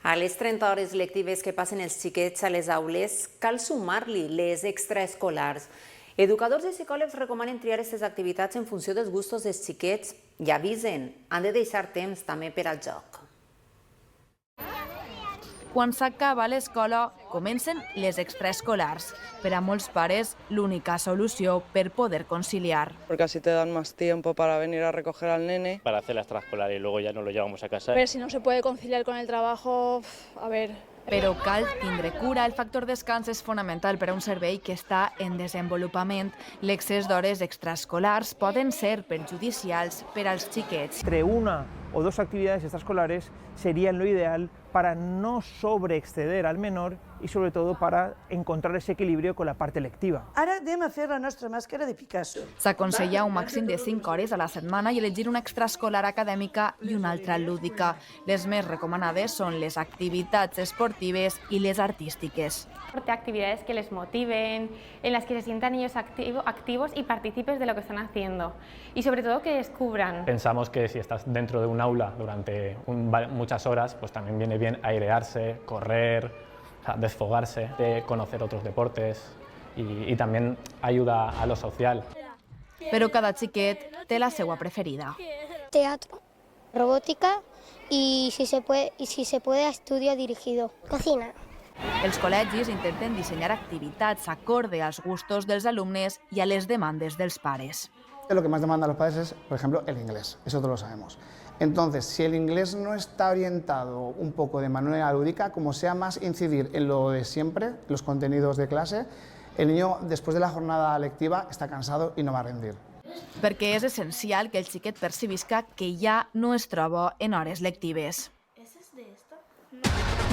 A les 30 hores lectives que passen els xiquets a les aules, cal sumar-li les extraescolars. Educadors i psicòlegs recomanen triar aquestes activitats en funció dels gustos dels xiquets i avisen, han de deixar temps també per al joc. Quan s'acaba l'escola, comencen les extraescolars. Per a molts pares, l'única solució per poder conciliar. Porque así te dan más tiempo para venir a recoger al nene. Para hacer la extraescolar y luego ya nos lo llevamos a casa. A ver, si no se puede conciliar con el trabajo, a ver... Però cal tindre cura. El factor descans és fonamental per a un servei que està en desenvolupament. L'excés d'hores extraescolars poden ser perjudicials per als xiquets. Entre una o dos actividades extraescolares serían lo ideal para no sobreexceder al menor y sobre todo para encontrar ese equilibrio con la parte lectiva. Ara anem a fer la nostra màscara de Picasso. S'aconsella un màxim de 5 hores a la setmana i elegir una extraescolar acadèmica i una altra lúdica. Les més recomanades són les activitats esportives y les artístiques. Actividades que les motiven, en las que se sientan ellos activos y partícipes de lo que están haciendo. Y sobre todo que descubran. Pensamos que si estás dentro de un aula durante muchas horas, pues también viene bien airearse, correr, desfogarse, de conocer otros deportes y también ayuda a lo social. Però cada xiquet té la seva preferida. Teatro, robótica y si se puede estudio dirigido. Cocina. Els col·legis intenten dissenyar activitats acorde als gustos dels alumnes i a les demandes dels pares. Lo que más demanda a los padres es, por ejemplo, el inglés, eso todos lo sabemos. Entonces, si el inglés no está orientado un poco de manera lúdica, como sea más incidir en lo de siempre, los contenidos de clase, el niño después de la jornada lectiva está cansado y no va a rendir. Perquè és essencial que el xiquet percibisca que ja no es troba en hores lectives. ¿Ese es de esto? No.